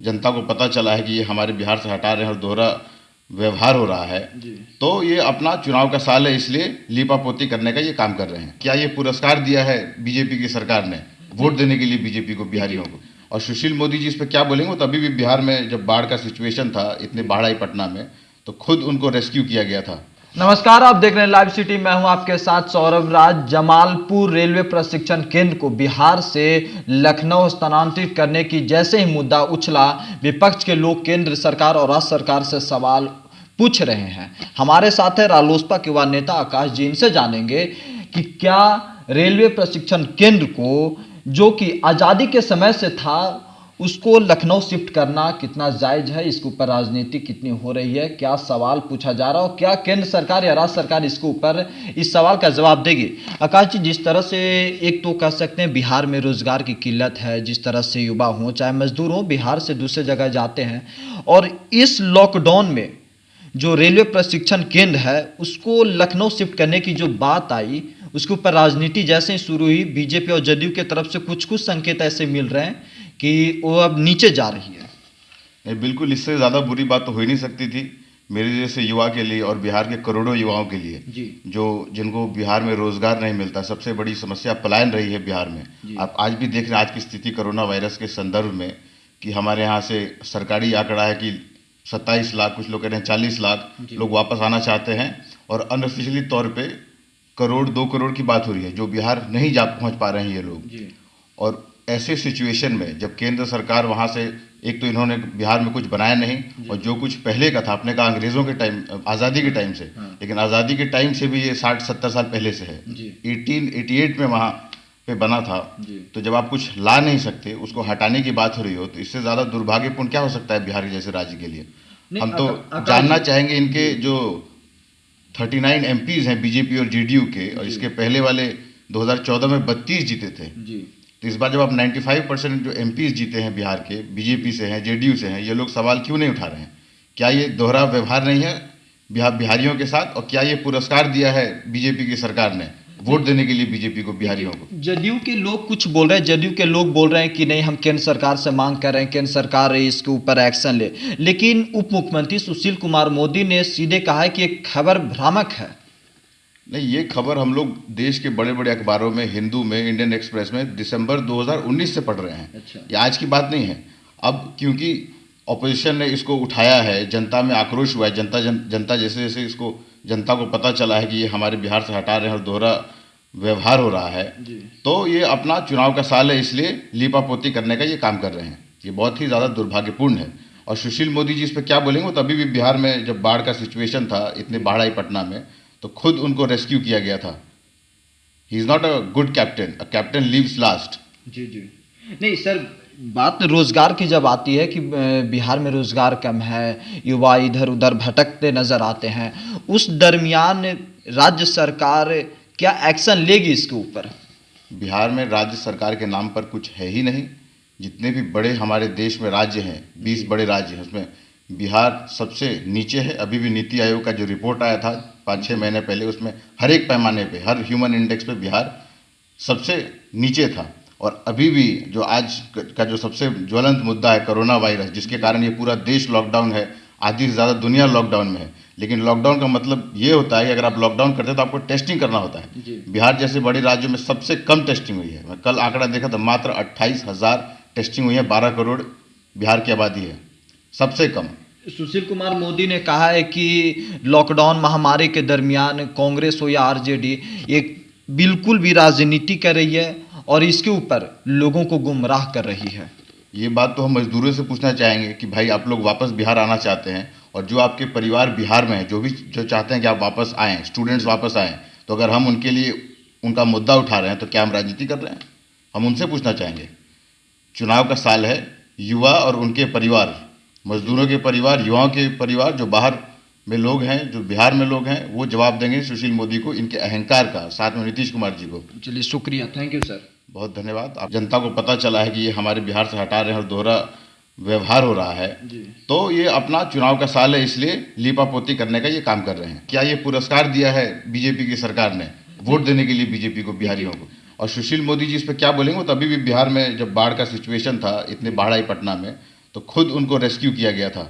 जनता को पता चला है कि ये हमारे बिहार से हटा रहे हैं और दोहरा व्यवहार हो रहा है जी। तो ये अपना चुनाव का साल है, इसलिए लीपापोती करने का ये काम कर रहे हैं। क्या ये पुरस्कार दिया है बीजेपी की सरकार ने वोट देने के लिए बीजेपी को, बिहारियों को? और सुशील मोदी जी इस पर क्या बोलेंगे? वो तभी भी बिहार में जब बाढ़ का सिचुएशन था, इतनी बाढ़ आई पटना में, तो खुद उनको रेस्क्यू किया गया था। नमस्कार, आप देख रहे हैं लाइव सिटी। मैं हूं आपके साथ सौरभ राज। जमालपुर रेलवे प्रशिक्षण केंद्र को बिहार से लखनऊ स्थानांतरित करने की जैसे ही मुद्दा उछला, विपक्ष के लोग केंद्र सरकार और राज्य सरकार से सवाल पूछ रहे हैं। हमारे साथ है रालोसपा के युवा नेता आकाश जी। इनसे जानेंगे कि क्या रेलवे प्रशिक्षण केंद्र को, जो कि आज़ादी के समय से था, उसको लखनऊ शिफ्ट करना कितना जायज है, इसके ऊपर राजनीति कितनी हो रही है, क्या सवाल पूछा जा रहा है और क्या केंद्र सरकार या राज्य सरकार इसके ऊपर इस सवाल का जवाब देगी? आकाश जी, जिस तरह से एक तो कह सकते हैं बिहार में रोजगार की किल्लत है, जिस तरह से युवा हों चाहे मजदूर हों बिहार से दूसरे जगह जाते हैं, और इस लॉकडाउन में जो रेलवे प्रशिक्षण केंद्र है उसको लखनऊ शिफ्ट करने की जो बात आई, उसके ऊपर राजनीति जैसे ही शुरू हुई, बीजेपी और जदयू की तरफ से कुछ कुछ संकेत ऐसे मिल रहे हैं कि वो अब नीचे जा रही है। नहीं, बिल्कुल इससे ज़्यादा बुरी बात तो हो ही नहीं सकती थी मेरे जैसे युवा के लिए और बिहार के करोड़ों युवाओं के लिए जी। जो जिनको बिहार में रोजगार नहीं मिलता। सबसे बड़ी समस्या पलायन रही है बिहार में। आप आज भी देख रहे हैं आज की स्थिति कोरोना वायरस के संदर्भ में कि हमारे यहाँ से सरकारी आंकड़ा है कि 27 लाख, कुछ लोग कह रहे हैं 40 लाख लोग वापस आना चाहते हैं, और अनऑफिशियली तौर पे करोड़ 2 करोड़ की बात हो रही है जो बिहार नहीं जा पहुँच पा रहे हैं ये लोग। और ऐसे सिचुएशन में जब केंद्र सरकार वहाँ से, एक तो इन्होंने बिहार में कुछ बनाया नहीं, और जो कुछ पहले का था, आपने कहा अंग्रेज़ों के टाइम, आज़ादी के टाइम से, लेकिन आज़ादी के टाइम से भी ये 60-70 साल पहले से है। 1888 में वहाँ पे बना था। तो जब आप कुछ ला नहीं सकते, उसको हटाने की बात हो रही हो, तो इससे ज़्यादा दुर्भाग्यपूर्ण क्या हो सकता है बिहार जैसे राज्य के लिए? हम तो जानना चाहेंगे इनके जो 39 एमपीज़ हैं बीजेपी और जेडीयू के, और इसके पहले वाले 2014 में 32 जीते थे। तो इस बार जब आप 95% जो एमपीज़ जीते हैं बिहार के, बीजेपी से हैं, जेडीयू से हैं, ये लोग सवाल क्यों नहीं उठा रहे हैं? क्या ये दोहरा व्यवहार नहीं है बिहारियों के साथ? और क्या ये पुरस्कार दिया है बीजेपी की सरकार ने वोट देने के लिए बीजेपी को, बिहारियों को? जदयू के लोग कुछ बोल रहे हैं, जदयू के लोग बोल रहे हैं कि नहीं, हम केंद्र सरकार से मांग कर रहे हैं केंद्र सरकार इसके ऊपर एक्शन ले। लेकिन उप मुख्यमंत्री सुशील कुमार मोदी ने सीधे कहा है कि एक खबर भ्रामक है। नहीं, ये खबर हम लोग देश के बड़े बड़े अखबारों में, हिंदू में, इंडियन एक्सप्रेस में दिसंबर 2019 से पढ़ रहे हैं। अच्छा। ये आज की बात नहीं है। अब क्योंकि ऑपोजिशन ने इसको उठाया है, जनता में आक्रोश हुआ है, जनता जैसे जैसे इसको, जनता को पता चला है कि ये हमारे बिहार से हटा रहे हैं और दोहरा व्यवहार हो रहा है, तो ये अपना चुनाव का साल है, इसलिए लीपापोती करने का ये काम कर रहे हैं। ये बहुत ही ज़्यादा दुर्भाग्यपूर्ण है। और सुशील मोदी जी इस पर क्या बोलेंगे? वो तभी भी बिहार में जब बाढ़ का सिचुएशन था, इतनी बाढ़ आई पटना में, तो खुद उनको रेस्क्यू किया गया था। He is not a good captain, a captain leaves last. जी। नहीं सर, बात रोजगार की जब आती है कि बिहार में रोजगार कम है, युवा इधर उधर भटकते नजर आते हैं, उस दरमियान राज्य सरकार क्या एक्शन लेगी इसके ऊपर? बिहार में राज्य सरकार के नाम पर कुछ है ही नहीं। जितने भी बड़े हमारे देश में राज्य हैं, 20 बड़े राज्य हैं, उसमें बिहार सबसे नीचे है। अभी भी नीति आयोग का जो रिपोर्ट आया था 5-6 महीने पहले, उसमें हर एक पैमाने पे, हर ह्यूमन इंडेक्स पे बिहार सबसे नीचे था। और अभी भी जो आज का जो सबसे ज्वलंत मुद्दा है कोरोना वायरस, जिसके कारण ये पूरा देश लॉकडाउन है, आधी से ज़्यादा दुनिया लॉकडाउन में है। लेकिन लॉकडाउन का मतलब ये होता है कि अगर आप लॉकडाउन करते हैं तो आपको टेस्टिंग करना होता है। बिहार जैसे बड़े राज्यों में सबसे कम टेस्टिंग हुई है। मैं कल आंकड़ा देखा था, मात्र 28,000 टेस्टिंग हुई है। 12 करोड़ बिहार की आबादी है, सबसे कम। सुशील कुमार मोदी ने कहा है कि लॉकडाउन महामारी के दरमियान कांग्रेस हो या आरजेडी, ये बिल्कुल भी राजनीति कर रही है और इसके ऊपर लोगों को गुमराह कर रही है। ये बात तो हम मजदूरों से पूछना चाहेंगे कि भाई आप लोग वापस बिहार आना चाहते हैं, और जो आपके परिवार बिहार में है, जो चाहते हैं कि आप वापस आएँ, स्टूडेंट्स वापस आएँ, तो अगर हम उनके लिए उनका मुद्दा उठा रहे हैं तो क्या हम राजनीति कर रहे हैं? हम उनसे पूछना चाहेंगे। चुनाव का साल है, युवा और उनके परिवार, मजदूरों के परिवार, युवाओं के परिवार, जो बाहर में लोग हैं, जो बिहार में लोग हैं, वो जवाब देंगे सुशील मोदी को, इनके अहंकार का, साथ में नीतीश कुमार जी को। चलिए, शुक्रिया, थैंक यू सर। बहुत धन्यवाद। आप जनता को पता चला है कि ये हमारे बिहार से हटा रहे हैं और दोहरा व्यवहार हो रहा है, तो ये अपना चुनाव का साल है, इसलिए लीपापोती करने का ये काम कर रहे हैं। क्या ये पुरस्कार दिया है बीजेपी की सरकार ने वोट देने के लिए बीजेपी को, बिहारियों को? और सुशील मोदी जी इस पर क्या बोलेंगे? वो तभी भी बिहार में जब बाढ़ का सिचुएशन था, इतनी बाढ़ आई पटना में, तो खुद उनको रेस्क्यू किया गया था।